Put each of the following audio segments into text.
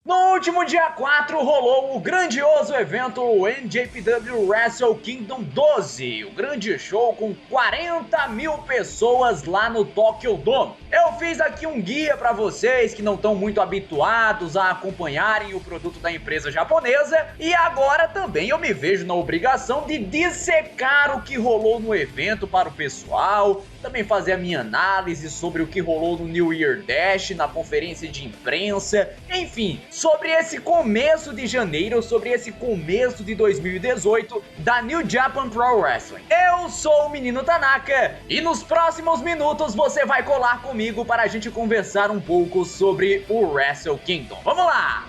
No último dia 4 rolou o grandioso evento NJPW Wrestle Kingdom 12, o grande show com 40 mil pessoas lá no Tokyo Dome. Eu fiz aqui um guia para vocês que não estão muito habituados a acompanharem o produto da empresa japonesa, e agora também eu me vejo na obrigação de dissecar o que rolou no evento para o pessoal, também fazer a minha análise sobre o que rolou no New Year Dash, na conferência de imprensa, enfim, sobre esse começo de janeiro, sobre esse começo de 2018 da New Japan Pro Wrestling. Eu sou o Menino Tanaka e nos próximos minutos você vai colar comigo para a gente conversar um pouco sobre o Wrestle Kingdom. Vamos lá!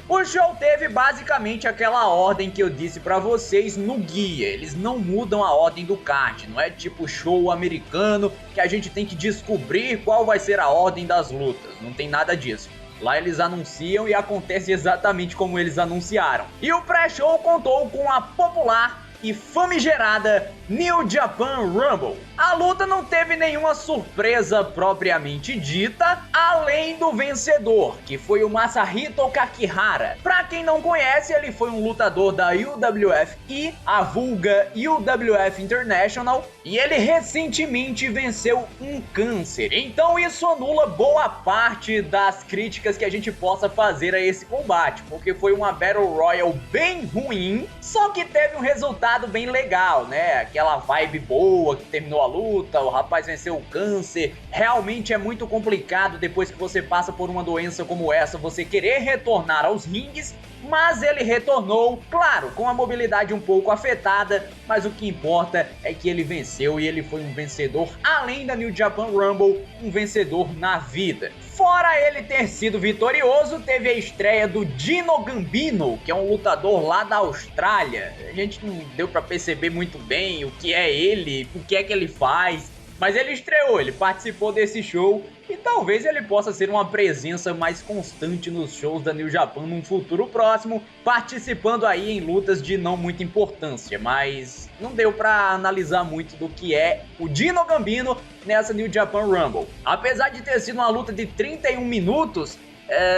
O show teve basicamente aquela ordem que eu disse pra vocês no guia. Eles não mudam a ordem do card, não é tipo show americano que a gente tem que descobrir qual vai ser a ordem das lutas, não tem nada disso. Lá eles anunciam e acontece exatamente como eles anunciaram. E o pré-show contou com a popular e famigerada New Japan Rumble. A luta não teve nenhuma surpresa propriamente dita, além do vencedor, que foi o Masahito Kakihara. Pra quem não conhece, ele foi um lutador da UWF, a vulga UWF International, e ele recentemente venceu um câncer. Então isso anula boa parte das críticas que a gente possa fazer a esse combate, porque foi uma Battle Royale bem ruim, só que teve um resultado bem legal, né? Aquela vibe boa que terminou a luta, o rapaz venceu o câncer. Realmente é muito complicado depois que você passa por uma doença como essa, você querer retornar aos rings, mas ele retornou, claro, com a mobilidade um pouco afetada, mas o que importa é que ele venceu e ele foi um vencedor além da New Japan Rumble, um vencedor na vida. Fora ele ter sido vitorioso, teve a estreia do Dino Gambino, que é um lutador lá da Austrália. A gente não deu pra perceber muito bem o que é ele, o que é que ele faz, mas ele estreou, ele participou desse show e talvez ele possa ser uma presença mais constante nos shows da New Japan num futuro próximo, participando aí em lutas de não muita importância, mas não deu pra analisar muito do que é o Dino Gambino nessa New Japan Rumble. Apesar de ter sido uma luta de 31 minutos,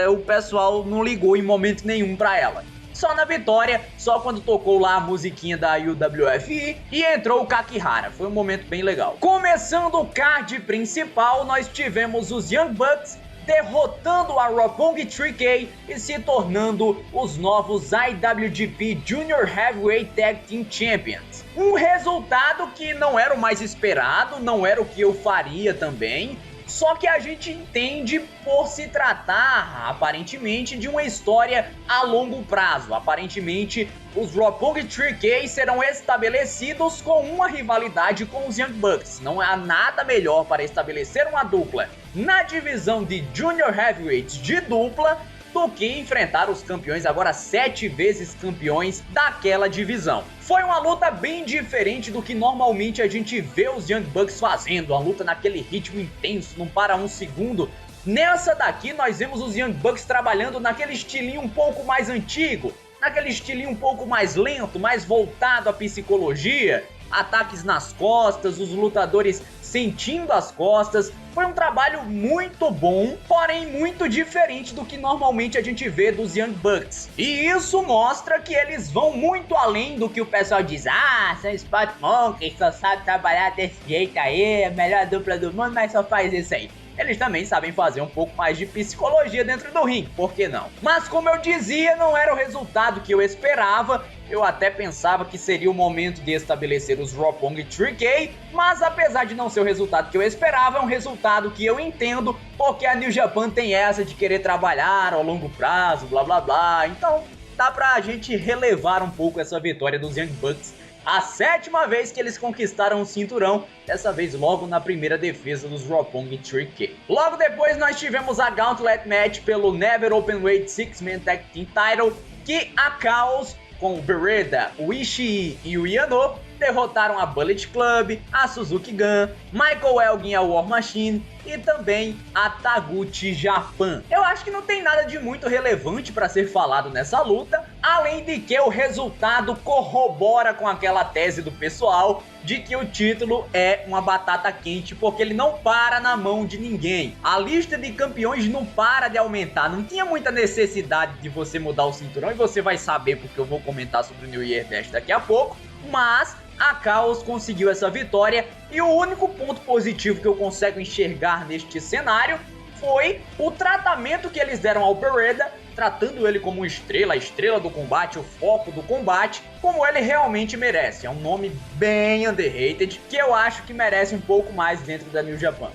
o pessoal não ligou em momento nenhum pra ela. Só na vitória, só quando tocou lá a musiquinha da UWF e entrou o Kakihara, foi um momento bem legal. Começando o card principal, nós tivemos os Young Bucks derrotando a Roppongi 3K e se tornando os novos IWGP Junior Heavyweight Tag Team Champions. Um resultado que não era o mais esperado, não era o que eu faria também, só que a gente entende por se tratar, aparentemente, de uma história a longo prazo. Aparentemente, os Roppongi 3K serão estabelecidos com uma rivalidade com os Young Bucks. Não há nada melhor para estabelecer uma dupla na divisão de Junior Heavyweights de dupla do que enfrentar os campeões, agora 7 vezes campeões daquela divisão. Foi uma luta bem diferente do que normalmente a gente vê os Young Bucks fazendo, a luta naquele ritmo intenso, não para um segundo. Nessa daqui nós vemos os Young Bucks trabalhando naquele estilinho um pouco mais antigo, naquele estilinho um pouco mais lento, mais voltado à psicologia, ataques nas costas, os lutadores sentindo as costas. Foi um trabalho muito bom, porém muito diferente do que normalmente a gente vê dos Young Bucks. E isso mostra que eles vão muito além do que o pessoal diz. Ah, são Spot Monkeys, só sabe trabalhar desse jeito aí, a melhor dupla do mundo, mas só faz isso aí. Eles também sabem fazer um pouco mais de psicologia dentro do ringue, por que não? Mas como eu dizia, não era o resultado que eu esperava. Eu até pensava que seria o momento de estabelecer os Roppongi 3K, mas apesar de não ser o resultado que eu esperava, é um resultado que eu entendo, porque a New Japan tem essa de querer trabalhar ao longo prazo, blá blá blá. Então dá pra gente relevar um pouco essa vitória dos Young Bucks. A 7ª vez que eles conquistaram o cinturão, dessa vez logo na primeira defesa dos Roppongi 3K. Logo depois nós tivemos a Gauntlet Match pelo Never Openweight Six-Man Tag Team Title, que a Chaos, com o Beretta, o Ishii e o Yano, derrotaram a Bullet Club, a Suzuki Gun, Michael Elgin e a War Machine e também a Taguchi Japan. Eu acho que não tem nada de muito relevante para ser falado nessa luta, Além de que o resultado corrobora com aquela tese do pessoal de que o título é uma batata quente, porque ele não para na mão de ninguém. A lista de campeões não para de aumentar, não tinha muita necessidade de você mudar o cinturão, e você vai saber porque eu vou comentar sobre o New Year Dash daqui a pouco, mas a Chaos conseguiu essa vitória, e o único ponto positivo que eu consigo enxergar neste cenário foi o tratamento que eles deram ao Beretta, tratando ele como uma estrela, a estrela do combate, o foco do combate, como ele realmente merece. É um nome bem underrated, que eu acho que merece um pouco mais dentro da New Japan.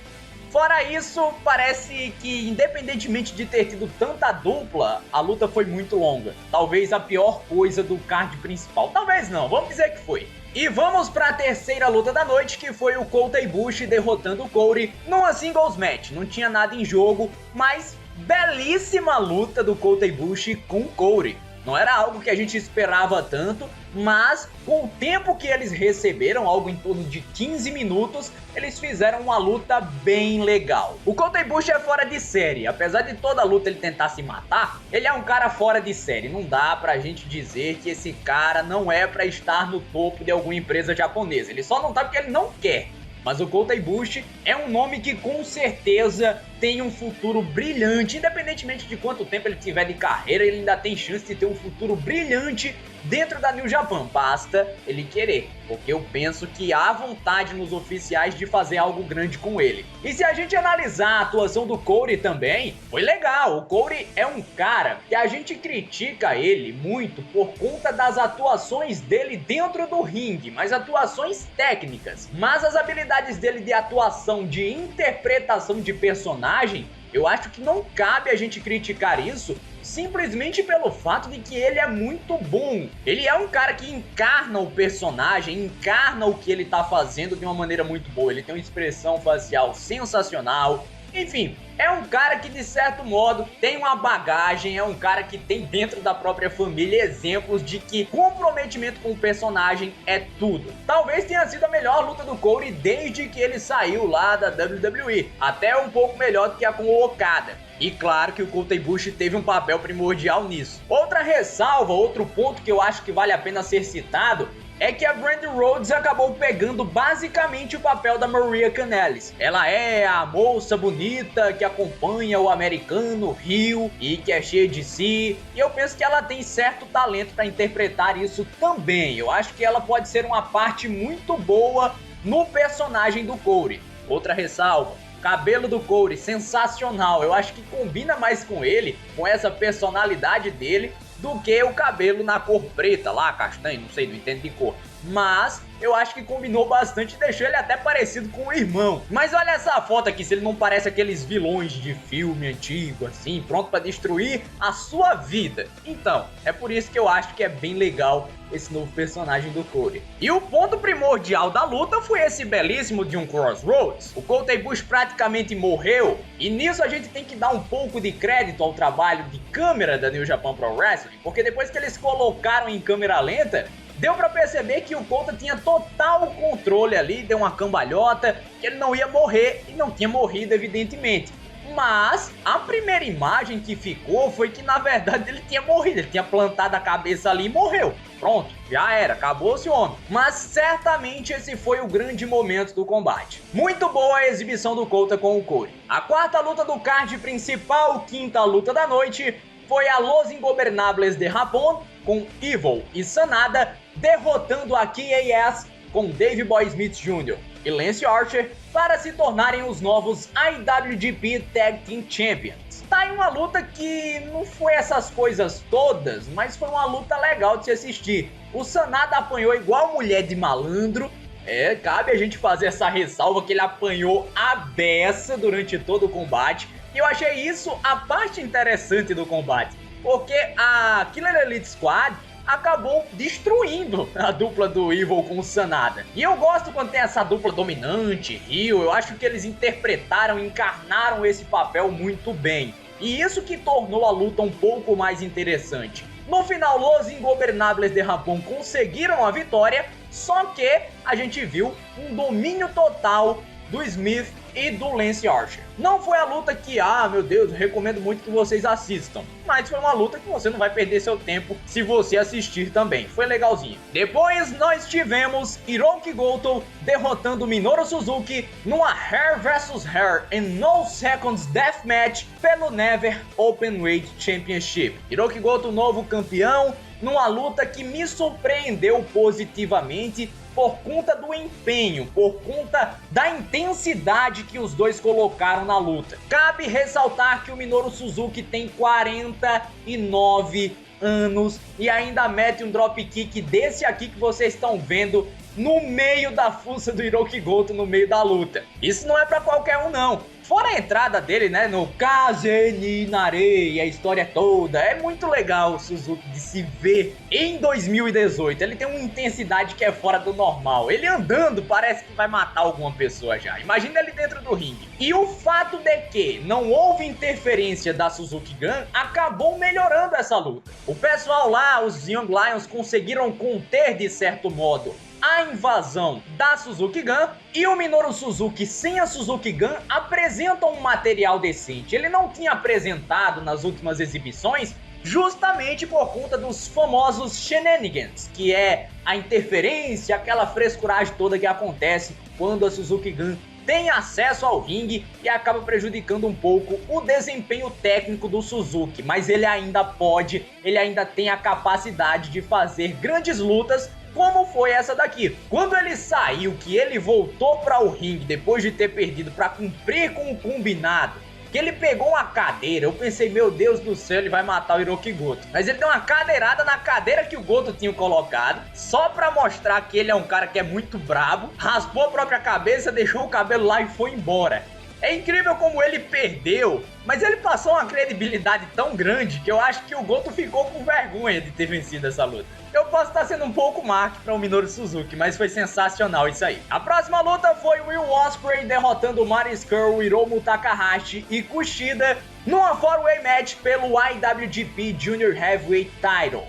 Fora isso, parece que, independentemente de ter tido tanta dupla, a luta foi muito longa. Talvez a pior coisa do card principal. Talvez não, vamos dizer que foi. E vamos para a terceira luta da noite, que foi o Kota Ibushi derrotando o Cody numa singles match. Não tinha nada em jogo, mas belíssima luta do Kota Ibushi com o Cody. Não era algo que a gente esperava tanto, mas com o tempo que eles receberam, algo em torno de 15 minutos, eles fizeram uma luta bem legal. O Kota Ibushi é fora de série, apesar de toda luta ele tentar se matar, ele é um cara fora de série. Não dá pra gente dizer que esse cara não é pra estar no topo de alguma empresa japonesa, ele só não tá porque ele não quer. Mas o Kota Ibushi é um nome que com certeza tem um futuro brilhante, independentemente de quanto tempo ele tiver de carreira, ele ainda tem chance de ter um futuro brilhante dentro da New Japan, basta ele querer, porque eu penso que há vontade nos oficiais de fazer algo grande com ele. E se a gente analisar a atuação do Cody também, foi legal. O Cody é um cara que a gente critica ele muito por conta das atuações dele dentro do ringue, mas atuações técnicas, mas as habilidades dele de atuação, de interpretação de personagem, eu acho que não cabe a gente criticar isso simplesmente pelo fato de que ele é muito bom. Ele é um cara que encarna o personagem, encarna o que ele tá fazendo de uma maneira muito boa. Ele tem uma expressão facial sensacional. Enfim, é um cara que de certo modo tem uma bagagem, é um cara que tem dentro da própria família exemplos de que comprometimento com o personagem é tudo. Talvez tenha sido a melhor luta do Cody desde que ele saiu lá da WWE, até um pouco melhor do que a com o Okada. E claro que o Kota Ibushi teve um papel primordial nisso. Outra ressalva, outro ponto que eu acho que vale a pena ser citado, é que a Brandi Rhodes acabou pegando basicamente o papel da Maria Kanellis. Ela é a moça bonita que acompanha o americano Rio e que é cheia de si, e eu penso que ela tem certo talento para interpretar isso também. Eu acho que ela pode ser uma parte muito boa no personagem do Cody. Outra ressalva, cabelo do Cody, sensacional. Eu acho que combina mais com ele, com essa personalidade dele, do que o cabelo na cor preta lá, castanho, não sei, não entendo de cor. Mas eu acho que combinou bastante e deixou ele até parecido com o irmão. Mas olha essa foto aqui, se ele não parece aqueles vilões de filme antigo, assim, pronto pra destruir a sua vida. Então, é por isso que eu acho que é bem legal esse novo personagem do Cody. E o ponto primordial da luta foi esse belíssimo de um Crossroads. O Kota Ibushi praticamente morreu, e nisso a gente tem que dar um pouco de crédito ao trabalho de câmera da New Japan Pro Wrestling, porque depois que eles colocaram em câmera lenta, deu pra perceber que o Kota tinha total controle ali, deu uma cambalhota, que ele não ia morrer, e não tinha morrido evidentemente. Mas a primeira imagem que ficou foi que na verdade ele tinha morrido, ele tinha plantado a cabeça ali e morreu. Pronto, já era, acabou-se o homem. Mas certamente esse foi o grande momento do combate. Muito boa a exibição do Kota com o Cody. A quarta luta do card principal, quinta luta da noite, foi a Los Ingobernables de Japón, com Evil e Sanada derrotando a KAS com Davey Boy Smith Jr. e Lance Archer para se tornarem os novos IWGP Tag Team Champions. Tá aí uma luta que não foi essas coisas todas, mas foi uma luta legal de se assistir. O Sanada apanhou igual mulher de malandro. Cabe a gente fazer essa ressalva que ele apanhou a beça durante todo o combate. E eu achei isso a parte interessante do combate, porque a Killer Elite Squad acabou destruindo a dupla do Evil com o Sanada. E eu gosto quando tem essa dupla dominante, Rio. Eu acho que eles interpretaram, encarnaram esse papel muito bem. E isso que tornou a luta um pouco mais interessante. No final, Los Ingobernables de Japón conseguiram a vitória, só que a gente viu um domínio total do Smith e do Lance Archer. Não foi a luta que, meu Deus, eu recomendo muito que vocês assistam, mas foi uma luta que você não vai perder seu tempo se você assistir também. Foi legalzinho. Depois nós tivemos Hiroki Goto derrotando Minoru Suzuki numa Hair vs Hair and No Seconds Deathmatch pelo Never Openweight Championship. Hiroki Goto, novo campeão, numa luta que me surpreendeu positivamente por conta do empenho, por conta da intensidade que os dois colocaram na luta. Cabe ressaltar que o Minoru Suzuki tem 49 anos e ainda mete um dropkick desse aqui que vocês estão vendo no meio da fuça do Hiroki Goto no meio da luta. Isso não é pra qualquer um não. Fora a entrada dele, né, no Kazeni Nare e a história toda, é muito legal o Suzuki de se ver em 2018. Ele tem uma intensidade que é fora do normal. Ele andando parece que vai matar alguma pessoa já. Imagina ele dentro do ringue. E o fato de que não houve interferência da Suzuki Gun acabou melhorando essa luta. O pessoal lá, os Young Lions, conseguiram conter de certo modo a invasão da Suzuki Gun, e o Minoru Suzuki sem a Suzuki Gun apresenta um material decente. Ele não tinha apresentado nas últimas exibições justamente por conta dos famosos shenanigans, que é a interferência, aquela frescuragem toda que acontece quando a Suzuki Gun tem acesso ao ringue e acaba prejudicando um pouco o desempenho técnico do Suzuki, mas ele ainda pode, ele ainda tem a capacidade de fazer grandes lutas, como foi essa daqui. Quando ele saiu, que ele voltou para o ringue depois de ter perdido para cumprir com o combinado, que ele pegou uma cadeira, eu pensei, meu Deus do céu, ele vai matar o Hiroki Goto. Mas ele deu uma cadeirada na cadeira que o Goto tinha colocado, só pra mostrar que ele é um cara que é muito brabo, raspou a própria cabeça, deixou o cabelo lá e foi embora. É incrível como ele perdeu, mas ele passou uma credibilidade tão grande que eu acho que o Goto ficou com vergonha de ter vencido essa luta. Eu posso estar sendo um pouco marque para o Minoru Suzuki, mas foi sensacional isso aí. A próxima luta foi Will Ospreay derrotando Marty Scurll, Hiromu Takahashi e Kushida numa 4-way match pelo IWGP Junior Heavyweight Title.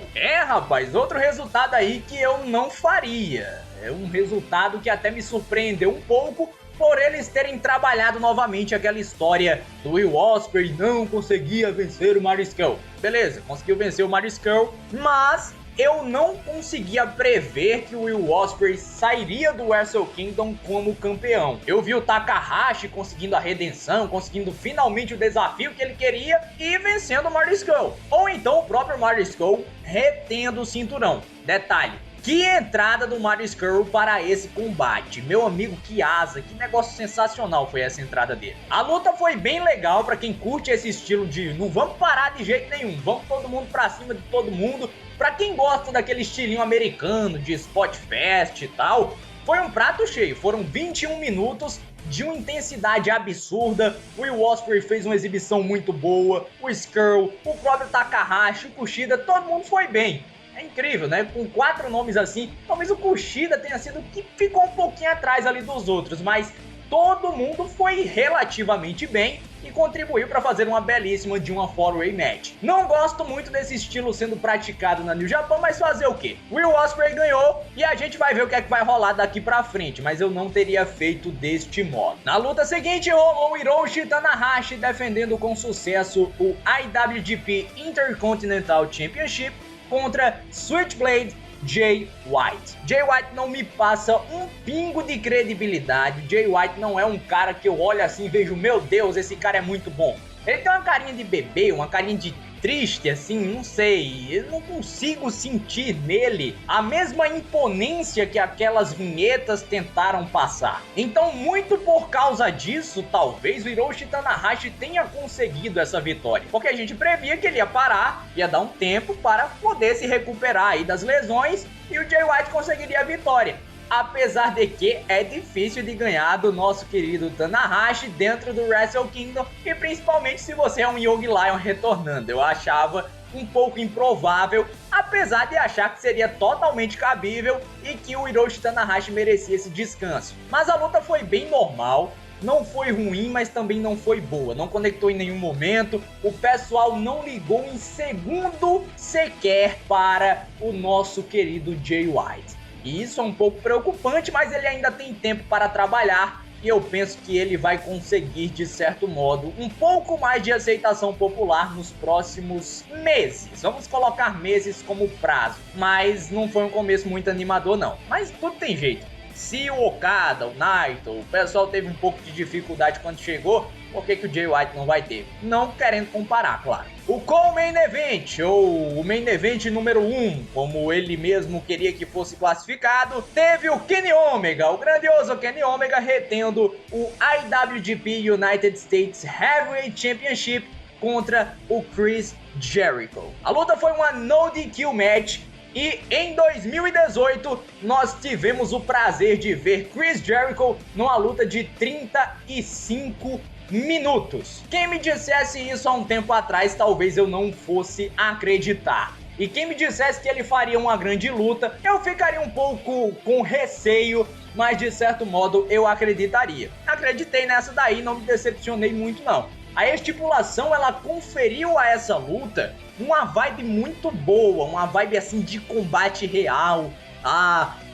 Rapaz, outro resultado aí que eu não faria. É um resultado que até me surpreendeu um pouco, por eles terem trabalhado novamente aquela história do Will Ospreay não conseguia vencer o Marty Scurll. Beleza, conseguiu vencer o Marty Scurll, mas eu não conseguia prever que o Will Ospreay sairia do Wrestle Kingdom como campeão. Eu vi o Takahashi conseguindo a redenção, conseguindo finalmente o desafio que ele queria e vencendo o Marty Scurll. Ou então o próprio Marty Scurll retendo o cinturão. Detalhe, que entrada do Marty Scurll para esse combate. Meu amigo, que asa, que negócio sensacional foi essa entrada dele. A luta foi bem legal para quem curte esse estilo de não vamos parar de jeito nenhum, vamos todo mundo pra cima de todo mundo. Pra quem gosta daquele estilinho americano de Spot Fest e tal, foi um prato cheio. Foram 21 minutos de uma intensidade absurda. O Will Ospreay fez uma exibição muito boa, o Scurll, o próprio Takahashi, o Kushida, todo mundo foi bem. É incrível, né? Com 4 nomes assim, talvez o Kushida tenha sido que ficou um pouquinho atrás ali dos outros, mas todo mundo foi relativamente bem e contribuiu para fazer uma belíssima de uma 4-way match. Não gosto muito desse estilo sendo praticado na New Japan, mas fazer o quê? Will Ospreay ganhou e a gente vai ver o que é que vai rolar daqui pra frente, mas eu não teria feito deste modo. Na luta seguinte rolou Hiroshi Tanahashi defendendo com sucesso o IWGP Intercontinental Championship contra Switchblade Jay White. Jay White não me passa um pingo de credibilidade. Jay White não é um cara que eu olho assim e vejo, meu Deus, esse cara é muito bom. Ele tem uma carinha de bebê, uma carinha de triste, assim, não sei. Eu não consigo sentir nele a mesma imponência que aquelas vinhetas tentaram passar. Então, muito por causa disso, talvez o Hiroshi Tanahashi tenha conseguido essa vitória. Porque a gente previa que ele ia parar, ia dar um tempo para poder se recuperar aí das lesões e o Jay White conseguiria a vitória. Apesar de que é difícil de ganhar do nosso querido Tanahashi dentro do Wrestle Kingdom, e principalmente se você é um Young Lion retornando. Eu achava um pouco improvável, apesar de achar que seria totalmente cabível e que o Hiroshi Tanahashi merecia esse descanso. Mas a luta foi bem normal, não foi ruim, mas também não foi boa, não conectou em nenhum momento, o pessoal não ligou em segundo sequer para o nosso querido Jay White. E isso é um pouco preocupante, mas ele ainda tem tempo para trabalhar e eu penso que ele vai conseguir, de certo modo, um pouco mais de aceitação popular nos próximos meses. Vamos colocar meses como prazo, mas não foi um começo muito animador não, mas tudo tem jeito. Se o Okada, o Naito, o pessoal teve um pouco de dificuldade quando chegou, por que o Jay White não vai ter? Não querendo comparar, claro. O Co-Main Event, ou o Main Event número 1, como ele mesmo queria que fosse classificado, teve o Kenny Omega, o grandioso Kenny Omega, retendo o IWGP United States Heavyweight Championship contra o Chris Jericho. A luta foi uma no DQ match, e em 2018 nós tivemos o prazer de ver Chris Jericho numa luta de 35 minutos. Quem me dissesse isso há um tempo atrás, talvez eu não fosse acreditar. E quem me dissesse que ele faria uma grande luta, eu ficaria um pouco com receio, mas de certo modo eu acreditaria. Acreditei nessa daí, não me decepcionei muito não. A estipulação, ela conferiu a essa luta uma vibe muito boa, uma vibe assim de combate real.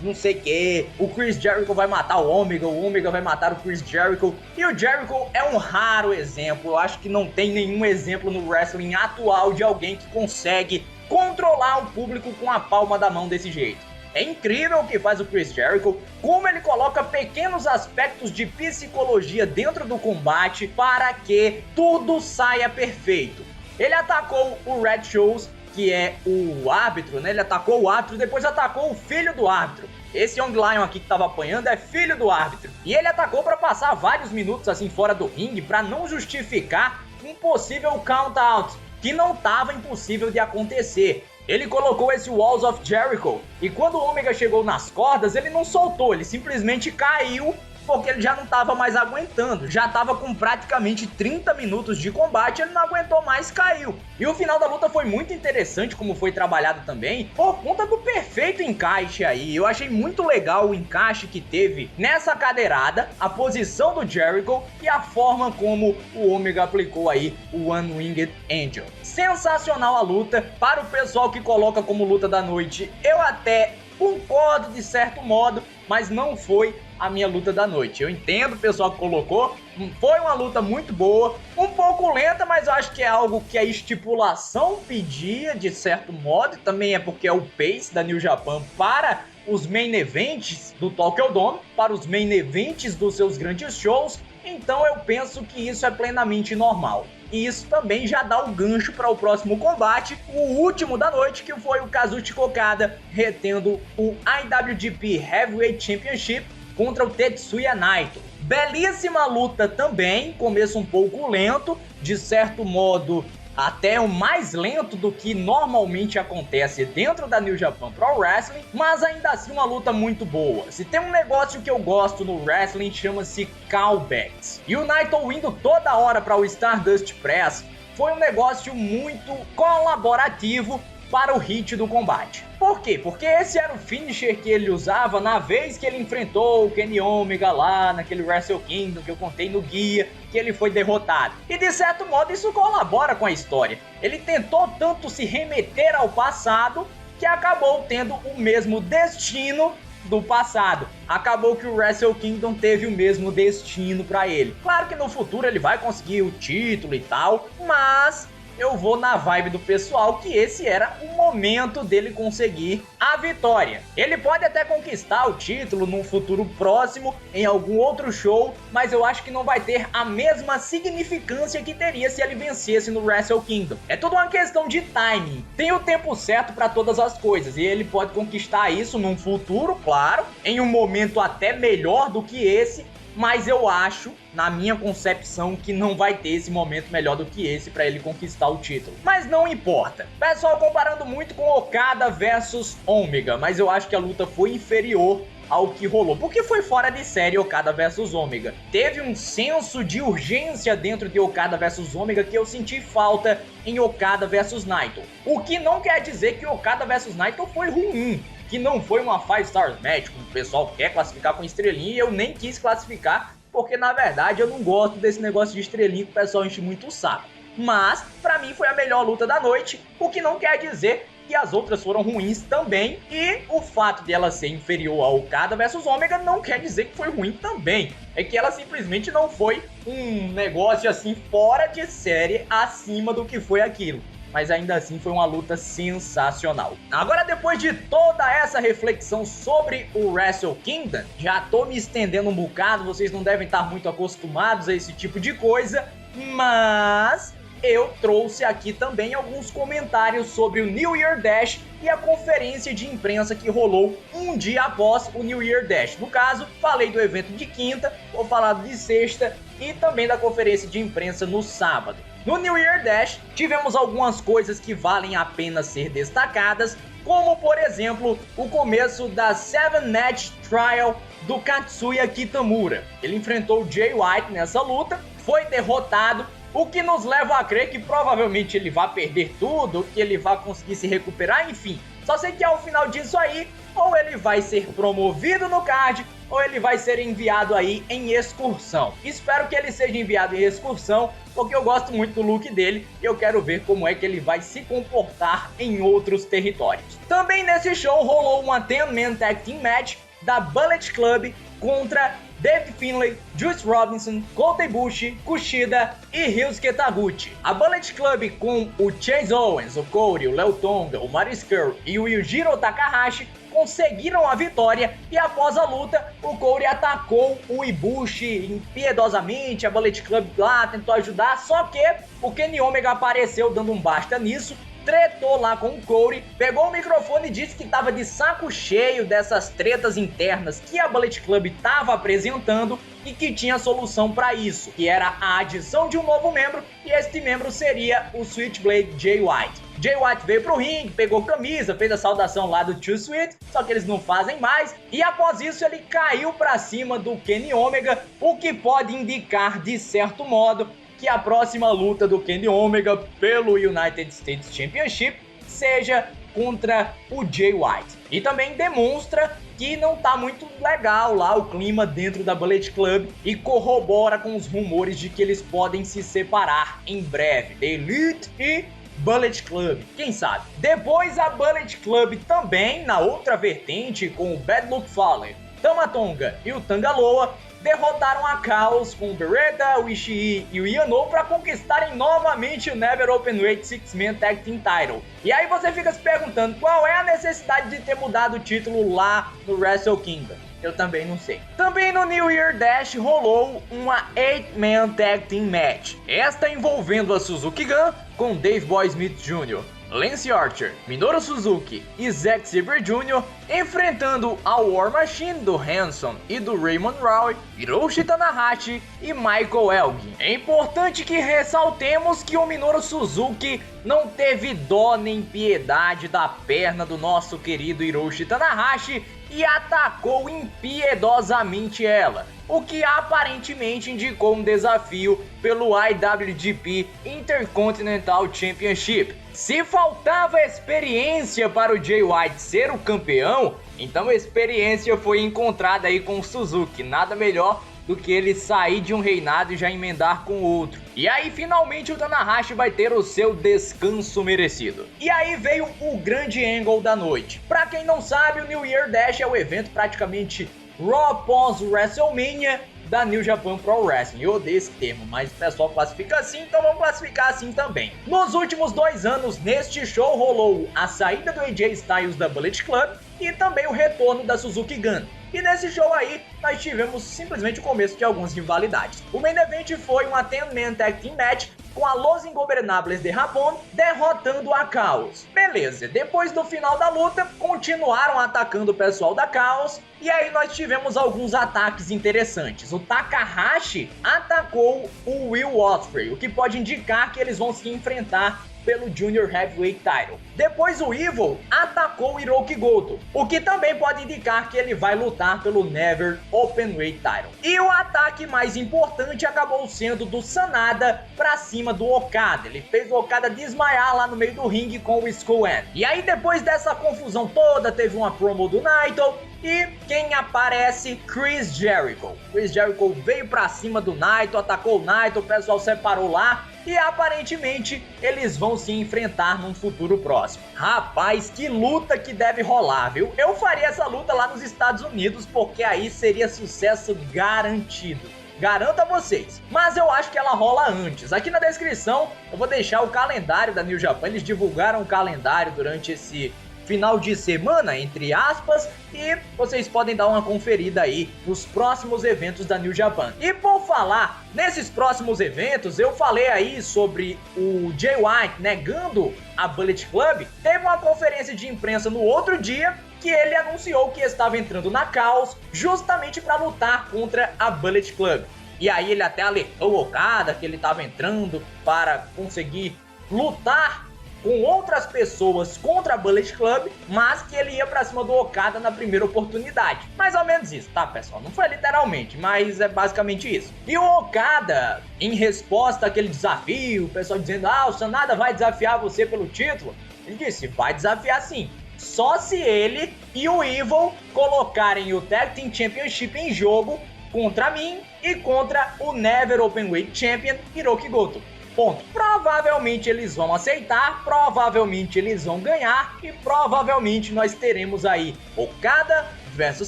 Não sei o que, o Chris Jericho vai matar o Omega vai matar o Chris Jericho. E o Jericho é um raro exemplo, eu acho que não tem nenhum exemplo no wrestling atual de alguém que consegue controlar o público com a palma da mão desse jeito. É incrível o que faz o Chris Jericho, como ele coloca pequenos aspectos de psicologia dentro do combate para que tudo saia perfeito. Ele atacou o Red Shoes, que é o árbitro, né? Ele atacou o árbitro, depois atacou o filho do árbitro. Esse Young Lion aqui que tava apanhando é filho do árbitro. E ele atacou para passar vários minutos assim fora do ringue para não justificar um possível count-out, que não tava impossível de acontecer. Ele colocou esse Walls of Jericho, e quando o Omega chegou nas cordas, ele não soltou, ele simplesmente caiu, porque ele já não estava mais aguentando, já estava com praticamente 30 minutos de combate, ele não aguentou mais, caiu. E o final da luta foi muito interessante, como foi trabalhado também, por conta do perfeito encaixe aí. Eu achei muito legal o encaixe que teve nessa cadeirada, a posição do Jericho e a forma como o Omega aplicou aí o One Winged Angel. Sensacional a luta. Para o pessoal que coloca como luta da noite, eu até concordo de certo modo, mas não foi a minha luta da noite. Eu entendo o pessoal que colocou, foi uma luta muito boa, um pouco lenta, mas eu acho que é algo que a estipulação pedia de certo modo, também é porque é o pace da New Japan para os main events do Tokyo Dome, para os main events dos seus grandes shows, então eu penso que isso é plenamente normal. E isso também já dá o gancho para o próximo combate, o último da noite, que foi o Kazuchika Okada retendo o IWGP Heavyweight Championship contra o Tetsuya Naito. Belíssima luta também, começo um pouco lento, de certo modo até o mais lento do que normalmente acontece dentro da New Japan Pro Wrestling, mas ainda assim uma luta muito boa. Se tem um negócio que eu gosto no wrestling, chama-se callbacks. E o Naito indo toda hora para o Stardust Press foi um negócio muito colaborativo para o hit do combate. Por quê? Porque esse era o finisher que ele usava na vez que ele enfrentou o Kenny Omega lá naquele Wrestle Kingdom que eu contei no guia, que ele foi derrotado. E de certo modo isso colabora com a história. Ele tentou tanto se remeter ao passado que acabou tendo o mesmo destino do passado. Acabou que o Wrestle Kingdom teve o mesmo destino para ele. Claro que no futuro ele vai conseguir o título e tal, mas eu vou na vibe do pessoal que esse era o momento dele conseguir a vitória. Ele pode até conquistar o título num futuro próximo, em algum outro show, mas eu acho que não vai ter a mesma significância que teria se ele vencesse no Wrestle Kingdom. É tudo uma questão de timing. Tem o tempo certo para todas as coisas, e ele pode conquistar isso num futuro, claro, em um momento até melhor do que esse, mas eu acho, na minha concepção, que não vai ter esse momento melhor do que esse para ele conquistar o título. Mas não importa. Pessoal comparando muito com Okada versus Omega, mas eu acho que a luta foi inferior ao que rolou, porque foi fora de série Okada versus Omega. Teve um senso de urgência dentro de Okada versus Omega que eu senti falta em Okada versus Naito. O que não quer dizer que Okada versus Naito foi ruim, que não foi uma 5-star match, como o pessoal quer classificar com estrelinha, e eu nem quis classificar, porque na verdade eu não gosto desse negócio de estrelinha que o pessoal enche muito o saco. Mas, pra mim foi a melhor luta da noite, o que não quer dizer que e as outras foram ruins também. E o fato de ela ser inferior ao Okada versus Ômega não quer dizer que foi ruim também. É que ela simplesmente não foi um negócio assim fora de série acima do que foi aquilo. Mas ainda assim foi uma luta sensacional. Agora, depois de toda essa reflexão sobre o Wrestle Kingdom, já tô me estendendo um bocado, vocês não devem estar muito acostumados a esse tipo de coisa, mas eu trouxe aqui também alguns comentários sobre o New Year Dash e a conferência de imprensa que rolou um dia após o New Year Dash. No caso, falei do evento de quinta, vou falar de sexta e também da conferência de imprensa no sábado. No New Year Dash, tivemos algumas coisas que valem a pena ser destacadas, como, por exemplo, o começo da 7-Match Trial do Katsuya Kitamura. Ele enfrentou o Jay White nessa luta, foi derrotado, o que nos leva a crer que provavelmente ele vai perder tudo, que ele vai conseguir se recuperar, enfim. Só sei que ao final disso aí, ou ele vai ser promovido no card, ou ele vai ser enviado aí em excursão. Espero que ele seja enviado em excursão, porque eu gosto muito do look dele e eu quero ver como é que ele vai se comportar em outros territórios. Também nesse show rolou uma 10-man Tag Team Match da Bullet Club contra David Finlay, Juice Robinson, Kota Ibushi, Kushida e Ryusuke Taguchi. A Bullet Club com o Chase Owens, o Cody, o Léo Tonga, o Maris Curry e o Yujiro Takahashi conseguiram a vitória e após a luta, o Cody atacou o Ibushi impiedosamente, a Bullet Club lá tentou ajudar, só que o Kenny Omega apareceu dando um basta nisso, tretou lá com o Cody, pegou o microfone e disse que estava de saco cheio dessas tretas internas que a Bullet Club estava apresentando e que tinha solução para isso, que era a adição de um novo membro e este membro seria o Switchblade Jay White. Jay White veio pro ringue, pegou camisa, fez a saudação lá do Too Sweet, só que eles não fazem mais, e após isso ele caiu pra cima do Kenny Omega, o que pode indicar, de certo modo, que a próxima luta do Kenny Omega pelo United States Championship seja contra o Jay White. E também demonstra que não tá muito legal lá o clima dentro da Bullet Club e corrobora com os rumores de que eles podem se separar em breve. The Elite e Bullet Club, quem sabe? Depois a Bullet Club também, na outra vertente, com o Bad Luck Fale, Tama Tonga e o Tangaloa, derrotaram a Chaos com o Beretta, o Ishii e o Yano para conquistarem novamente o Never Openweight Six-Man Tag Team Title. E aí você fica se perguntando qual é a necessidade de ter mudado o título lá no Wrestle Kingdom. Eu também não sei. Também no New Year Dash rolou uma 8-man Tag Team Match. Esta envolvendo a Suzuki Gun com Dave Boy Smith Jr., Lance Archer, Minoru Suzuki e Zack Sabre Jr. enfrentando a War Machine do Hanson e do Raymond Roy, Hiroshi Tanahashi e Michael Elgin. É importante que ressaltemos que o Minoru Suzuki não teve dó nem piedade da perna do nosso querido Hiroshi Tanahashi e atacou impiedosamente ela, o que aparentemente indicou um desafio pelo IWGP Intercontinental Championship. Se faltava experiência para o Jay White ser o campeão, então a experiência foi encontrada aí com o Suzuki. Nada melhor do que ele sair de um reinado e já emendar com outro. E aí finalmente o Tanahashi vai ter o seu descanso merecido. E aí veio o grande angle da noite. Pra quem não sabe, o New Year Dash é o evento praticamente Raw pós WrestleMania da New Japan Pro Wrestling. Eu odeio esse termo, mas o pessoal classifica assim, então vamos classificar assim também. Nos últimos 2 anos, neste show rolou a saída do AJ Styles da Bullet Club e também o retorno da Suzuki Gun. E nesse show aí, nós tivemos simplesmente o começo de algumas rivalidades. O main event foi uma 10-man Tag Team Match com a Los Ingobernables de Japón derrotando a Chaos. Beleza, depois do final da luta, continuaram atacando o pessoal da Chaos, e aí nós tivemos alguns ataques interessantes. O Takahashi atacou o Will Ospreay, o que pode indicar que eles vão se enfrentar pelo Junior Heavyweight Title. Depois o Evil atacou o Hiroki Goto, o que também pode indicar que ele vai lutar pelo Never Openweight Title. E o ataque mais importante acabou sendo do Sanada pra cima do Okada. Ele fez o Okada desmaiar lá no meio do ringue com o Skull End. E aí depois dessa confusão toda, teve uma promo do Naito, e quem aparece? Chris Jericho. Chris Jericho veio pra cima do Naito, atacou o Naito, o pessoal separou lá, e aparentemente eles vão se enfrentar num futuro próximo. Rapaz, que luta que deve rolar, viu? Eu faria essa luta lá nos Estados Unidos, porque aí seria sucesso garantido. Garanto a vocês. Mas eu acho que ela rola antes. Aqui na descrição eu vou deixar o calendário da New Japan. Eles divulgaram o calendário durante esse final de semana, entre aspas, e vocês podem dar uma conferida aí nos próximos eventos da New Japan. E por falar nesses próximos eventos, eu falei aí sobre o Jay White negando a Bullet Club. Teve uma conferência de imprensa no outro dia que ele anunciou que estava entrando na Chaos justamente para lutar contra a Bullet Club. E aí ele até alertou o Okada que ele estava entrando para conseguir lutar com outras pessoas contra a Bullet Club, mas que ele ia pra cima do Okada na primeira oportunidade. Mais ou menos isso, tá, pessoal? Não foi literalmente, mas é basicamente isso. E o Okada, em resposta àquele desafio, o pessoal dizendo, o Sanada vai desafiar você pelo título, ele disse, vai desafiar sim. Só se ele e o Evil colocarem o Tag Team Championship em jogo contra mim e contra o Never Openweight Champion Hirooki Goto. Ponto. Provavelmente eles vão aceitar, provavelmente eles vão ganhar e provavelmente nós teremos aí Okada versus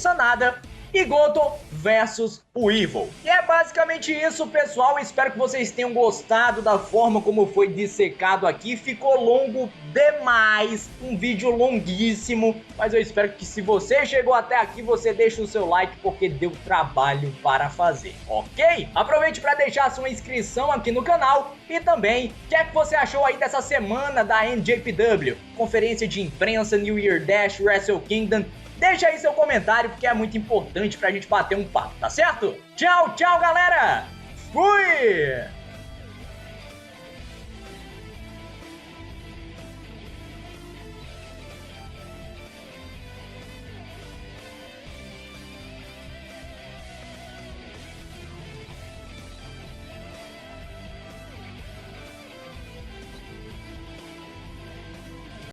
Sanada e Goto versus o Evil. E é basicamente isso, pessoal. Espero que vocês tenham gostado da forma como foi dissecado aqui. Ficou longo demais, um vídeo longuíssimo, mas eu espero que se você chegou até aqui, você deixe o seu like, porque deu trabalho para fazer, ok? Aproveite para deixar sua inscrição aqui no canal e também, o que é que você achou aí dessa semana da NJPW? Conferência de imprensa, New Year Dash, Wrestle Kingdom. Deixa aí seu comentário, porque é muito importante pra gente bater um papo, tá certo? Tchau, tchau, galera! Fui!